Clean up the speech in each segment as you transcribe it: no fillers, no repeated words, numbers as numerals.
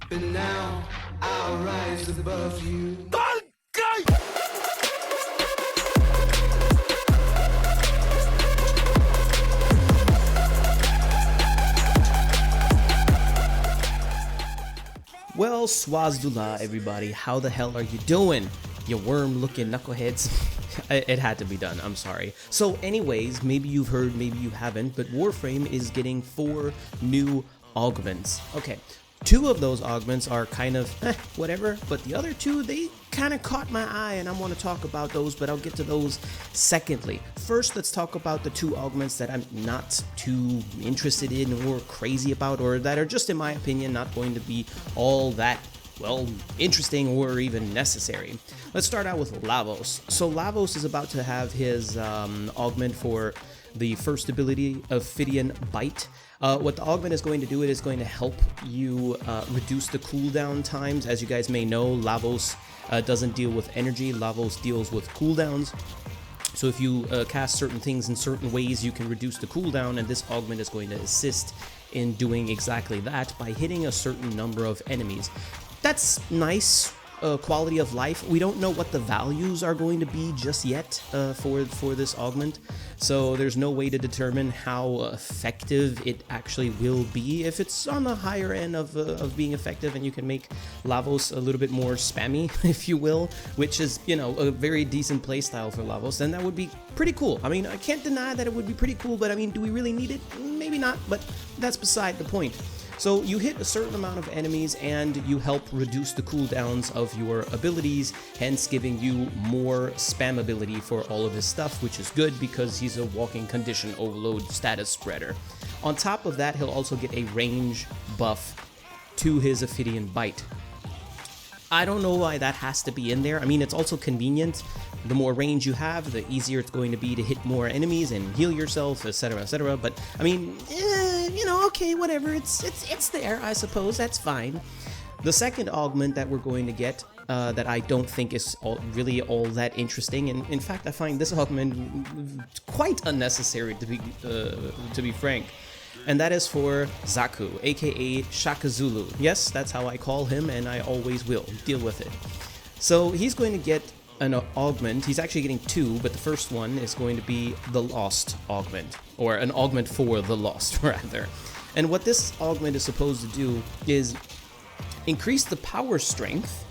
But now I'll rise above you. Well, Swazdula, everybody, how the hell are you doing? You worm-looking knuckleheads. It had to be done, I'm sorry. So anyways, maybe you've heard, maybe you haven't, but Warframe is getting 4 new augments. Okay, 2 of those augments are kind of whatever, but the other 2, they kind of caught my eye, and I want to talk about those, but I'll get to those secondly. First, let's talk about the 2 augments that I'm not too interested in or crazy about, or that are just, in my opinion, not going to be all that, well, interesting or even necessary. Let's start out with Lavos. So Lavos is about to have his augment for the first ability, Ophidian Bite. What the augment is going to do, it is going to help you reduce the cooldown times. As you guys may know, Lavos doesn't deal with energy, Lavos deals with cooldowns. So if you cast certain things in certain ways, you can reduce the cooldown, and this augment is going to assist in doing exactly that by hitting a certain number of enemies. That's nice. Quality of life. We don't know what the values are going to be just yet for this augment, so there's no way to determine how effective it actually will be. If it's on the higher end of being effective, and you can make Lavos a little bit more spammy, if you will, which is, you know, a very decent playstyle for Lavos, then that would be pretty cool. I mean, I can't deny that it would be pretty cool, but I mean, do we really need it? Maybe not, but that's beside the point. So you hit a certain amount of enemies and you help reduce the cooldowns of your abilities, hence giving you more spam ability for all of his stuff, which is good because he's a walking condition overload status spreader. On top of that, he'll also get a range buff to his Ophidian Bite. I don't know why that has to be in there. I mean, it's also convenient. The more range you have, the easier it's going to be to hit more enemies and heal yourself, etc., etc. But I mean, you know, okay, whatever. It's there, I suppose. That's fine. The second augment that we're going to get, that I don't think is really all that interesting, and in fact, I find this augment quite unnecessary, to be frank. And that is for Xaku, aka Shaka. Yes, that's how I call him, and I always will deal with it. So he's going to get an augment. He's actually getting 2, but the first one is going to be the Lost augment, or an augment for the Lost, rather. And what this augment is supposed to do is increase the power strength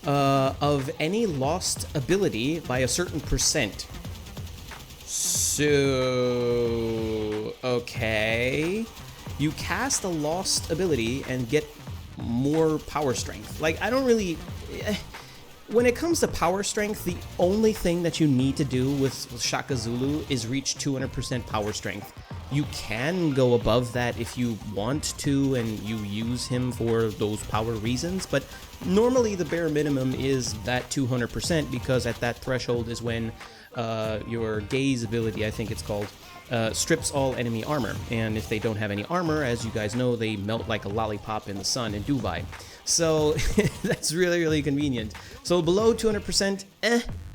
of any lost ability by a certain percent. So, okay, you cast a lost ability and get more power strength. Like, I don't really... When it comes to power strength, the only thing that you need to do with Shaka is reach 200% power strength. You can go above that if you want to and you use him for those power reasons, but normally the bare minimum is that 200%, because at that threshold is when your gaze ability, I think it's called, strips all enemy armor. And if they don't have any armor, as you guys know, they melt like a lollipop in the sun in Dubai. So that's really, really convenient. So below 200%,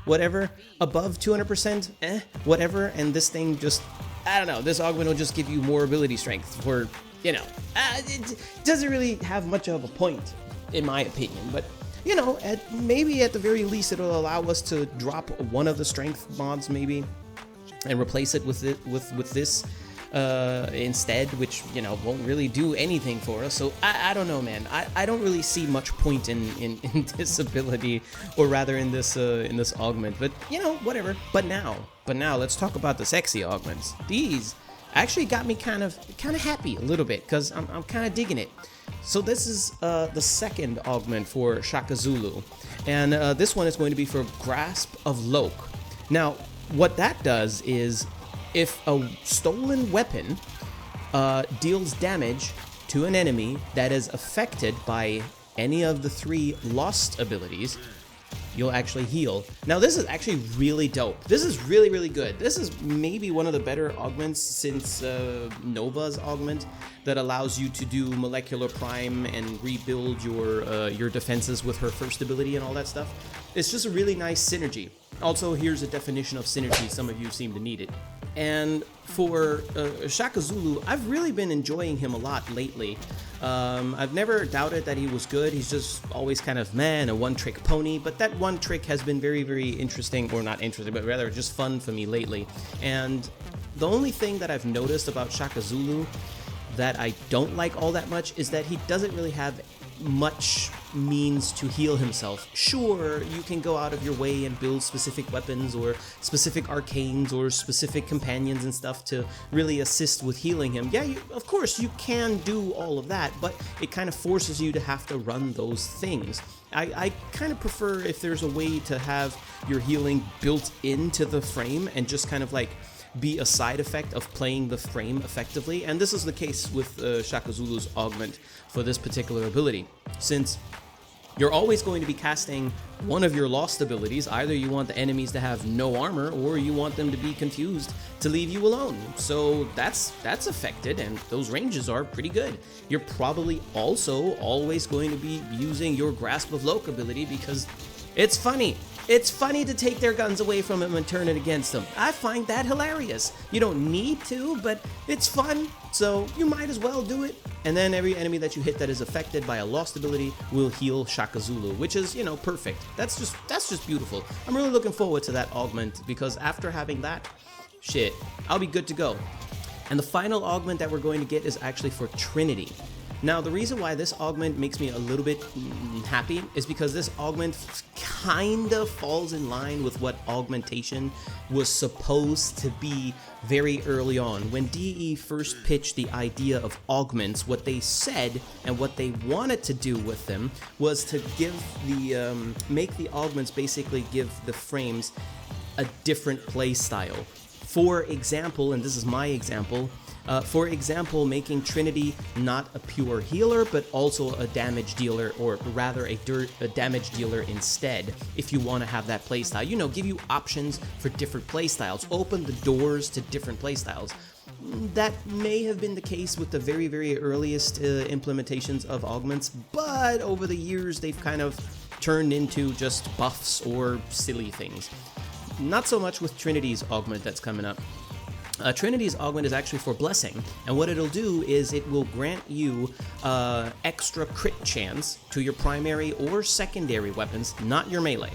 whatever. Above 200%, whatever. And this thing just, I don't know, this augment will just give you more ability strength for, you know, it doesn't really have much of a point, in my opinion. But, you know, maybe at the very least it'll allow us to drop one of the strength mods, maybe, and replace it with this instead, which, you know, won't really do anything for us. So I don't know, man. I don't really see much point in this ability, or rather in this augment. But, you know, whatever. But now let's talk about the sexy augments. These actually got me kind of happy a little bit, because I'm kind of digging it. So this is the second augment for Shaka, and this one is going to be for Grasp of Loke. Now, what that does is, if a stolen weapon deals damage to an enemy that is affected by any of the 3 lost abilities, you'll actually heal. Now, this is actually really dope. This is really, really good. This is maybe one of the better augments since Nova's augment, that allows you to do molecular prime and rebuild your defenses with her first ability and all that stuff. It's just a really nice synergy. Also, here's a definition of synergy. Some of you seem to need it. And for Shaka Zulu, I've really been enjoying him a lot lately. I've never doubted that he was good. He's just always kind of a one-trick pony, but that one trick has been very, very interesting, or not interesting, but rather just fun for me lately. And the only thing that I've noticed about Shaka Zulu that I don't like all that much is that he doesn't really have much means to heal himself. Sure, you can go out of your way and build specific weapons or specific arcanes or specific companions and stuff to really assist with healing him. Yeah, of course you can do all of that, but it kind of forces you to have to run those things. I kind of prefer if there's a way to have your healing built into the frame and just kind of like be a side effect of playing the frame effectively, and this is the case with Shaka Zulu's augment for this particular ability. Since you're always going to be casting one of your lost abilities, either you want the enemies to have no armor or you want them to be confused to leave you alone. So that's affected, and those ranges are pretty good. You're probably also always going to be using your Grasp of Loke ability because it's funny. It's funny to take their guns away from them and turn it against them. I find that hilarious. You don't need to, but it's fun, so you might as well do it. And then every enemy that you hit that is affected by a lost ability will heal Shaka Zulu, which is, you know, perfect. That's just beautiful. I'm really looking forward to that augment because after having that, shit, I'll be good to go. And the final augment that we're going to get is actually for Trinity. Now, the reason why this augment makes me a little bit happy is because this augment kind of falls in line with what augmentation was supposed to be very early on. When DE first pitched the idea of augments, what they said and what they wanted to do with them was to give the make the augments basically give the frames a different play style. For example, and this is my example, for example, making Trinity not a pure healer, but also a damage dealer, or rather a damage dealer instead, if you want to have that playstyle. You know, give you options for different playstyles, open the doors to different playstyles. That may have been the case with the very, very earliest implementations of augments, but over the years they've kind of turned into just buffs or silly things. Not so much with Trinity's augment that's coming up. Trinity's augment is actually for blessing, and what it'll do is it will grant you extra crit chance to your primary or secondary weapons, not your melee.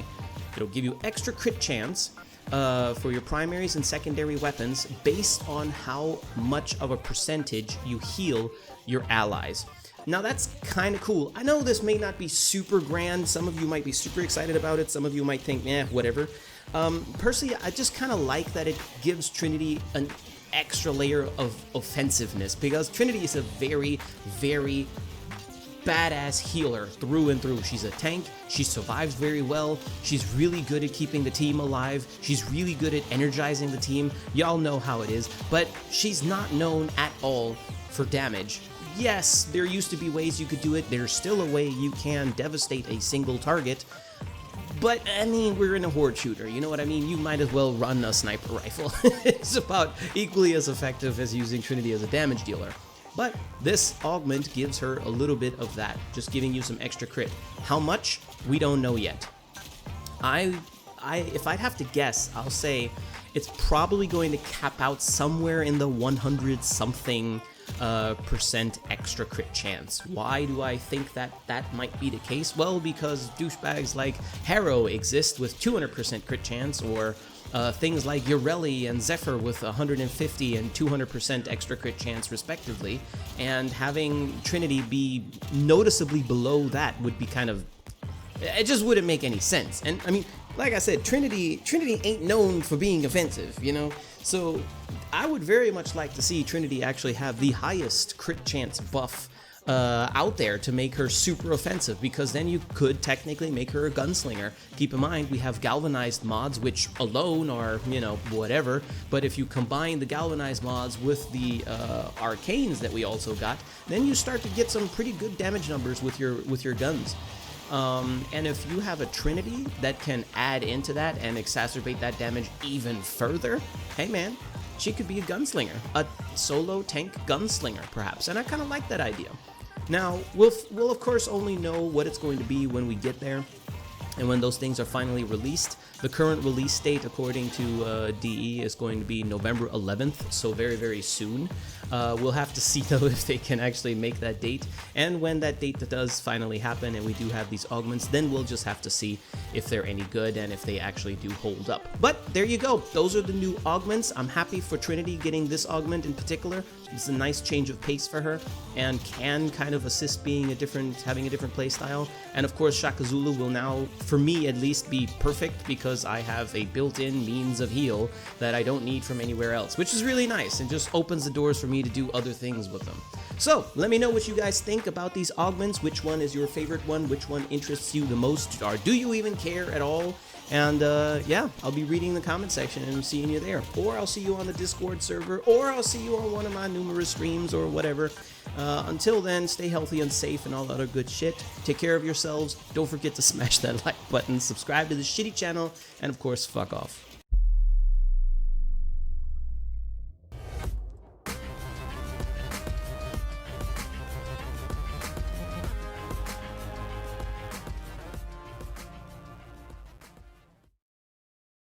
It'll give you extra crit chance for your primaries and secondary weapons based on how much of a percentage you heal your allies. Now that's kind of cool. I know this may not be super grand. Some of you might be super excited about it. Some of you might think, whatever. Personally, I just kind of like that it gives Trinity an extra layer of offensiveness, because Trinity is a very, very badass healer through and through. She's a tank. She survives very well. She's really good at keeping the team alive. She's really good at energizing the team. Y'all know how it is, but she's not known at all for damage. Yes, there used to be ways you could do it. There's still a way you can devastate a single target. But, I mean, we're in a horde shooter, you know what I mean? You might as well run a sniper rifle. It's about equally as effective as using Trinity as a damage dealer. But this augment gives her a little bit of that, just giving you some extra crit. How much? We don't know yet. If I'd have to guess, I'll say it's probably going to cap out somewhere in the 100-something percent extra crit chance. Why do I think that might be the case? Well, because douchebags like Harrow exist with 200% crit chance, or things like Ureli and Zephyr with 150 and 200% extra crit chance respectively, and having Trinity be noticeably below that would be kind of... it just wouldn't make any sense. And I mean, like I said, Trinity ain't known for being offensive, you know? So I would very much like to see Trinity actually have the highest crit chance buff out there to make her super offensive, because then you could technically make her a gunslinger. Keep in mind, we have galvanized mods, which alone are, you know, whatever, but if you combine the galvanized mods with the arcanes that we also got, then you start to get some pretty good damage numbers with your guns. And if you have a Trinity that can add into that and exacerbate that damage even further, hey man, she could be a gunslinger, a solo tank gunslinger perhaps, and I kind of like that idea. Now, we'll of course only know what it's going to be when we get there, And when those things are finally released, the current release date according to DE is going to be November 11th, so very, very soon. We'll have to see though if they can actually make that date, and when that date does finally happen and we do have these augments, then we'll just have to see if they're any good and if they actually do hold up. But there you go, those are the new augments. I'm happy for Trinity getting this augment in particular. It's a nice change of pace for her and can kind of assist having a different play style. And of course Shakazulu will now, for me at least, be perfect because I have a built-in means of heal that I don't need from anywhere else, which is really nice and just opens the doors for me to do other things with them. So let me know what you guys think about these augments. Which one is your favorite one? Which one interests you the most? Or do you even care at all? And yeah, I'll be reading the comment section and seeing you there. Or I'll see you on the Discord server, or I'll see you on one of my numerous streams or whatever. Until then, stay healthy and safe and all other good shit. Take care of yourselves. Don't forget to smash that like button, subscribe to the shitty channel, and of course, fuck off.